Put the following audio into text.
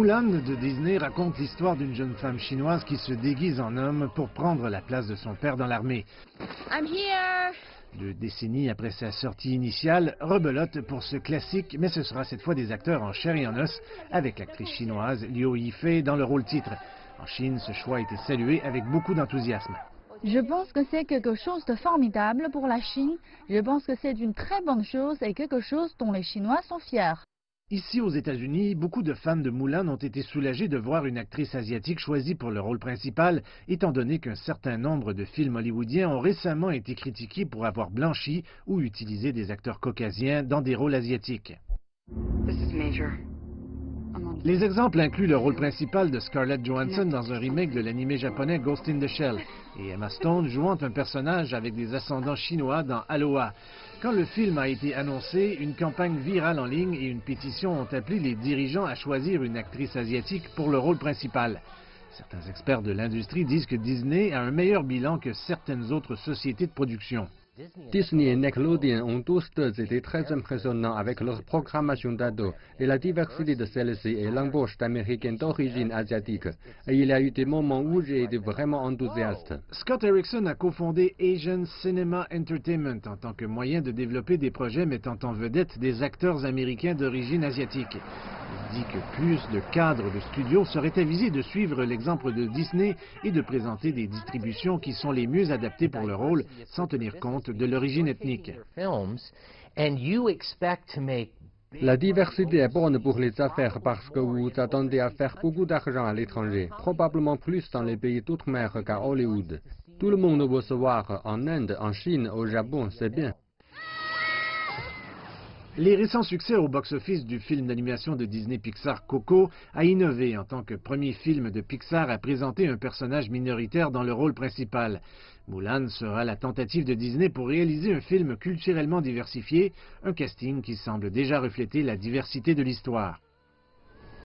Mulan de Disney raconte l'histoire d'une jeune femme chinoise qui se déguise en homme pour prendre la place de son père dans l'armée. I'm here. 2 décennies après sa sortie initiale, rebelote pour ce classique, mais ce sera cette fois des acteurs en chair et en os, avec l'actrice chinoise Liu Yifei dans le rôle titre. En Chine, ce choix a été salué avec beaucoup d'enthousiasme. Je pense que c'est quelque chose de formidable pour la Chine. Je pense que c'est une très bonne chose et quelque chose dont les Chinois sont fiers. Ici aux États-Unis, beaucoup de fans de Mulan ont été soulagés de voir une actrice asiatique choisie pour le rôle principal, étant donné qu'un certain nombre de films hollywoodiens ont récemment été critiqués pour avoir blanchi ou utilisé des acteurs caucasiens dans des rôles asiatiques. Les exemples incluent le rôle principal de Scarlett Johansson dans un remake de l'anime japonais Ghost in the Shell et Emma Stone jouant un personnage avec des ascendants chinois dans Aloha. Quand le film a été annoncé, une campagne virale en ligne et une pétition ont appelé les dirigeants à choisir une actrice asiatique pour le rôle principal. Certains experts de l'industrie disent que Disney a un meilleur bilan que certaines autres sociétés de production. Disney et Nickelodeon ont tous deux été très impressionnants avec leur programmation d'ados et la diversité de celle-ci et l'embauche d'Américains d'origine asiatique. Et il y a eu des moments où j'ai été vraiment enthousiaste. Scott Erickson a cofondé Asian Cinema Entertainment en tant que moyen de développer des projets mettant en vedette des acteurs américains d'origine asiatique. Il dit que plus de cadres de studios seraient avisés de suivre l'exemple de Disney et de présenter des distributions qui sont les mieux adaptées pour le rôle sans tenir compte de l'origine ethnique. La diversité est bonne pour les affaires parce que vous attendez à faire beaucoup d'argent à l'étranger, probablement plus dans les pays d'outre-mer qu'à Hollywood. Tout le monde veut se voir en Inde, en Chine, au Japon, c'est bien. Les récents succès au box-office du film d'animation de Disney Pixar Coco a innové en tant que premier film de Pixar à présenter un personnage minoritaire dans le rôle principal. Mulan sera la tentative de Disney pour réaliser un film culturellement diversifié, un casting qui semble déjà refléter la diversité de l'histoire.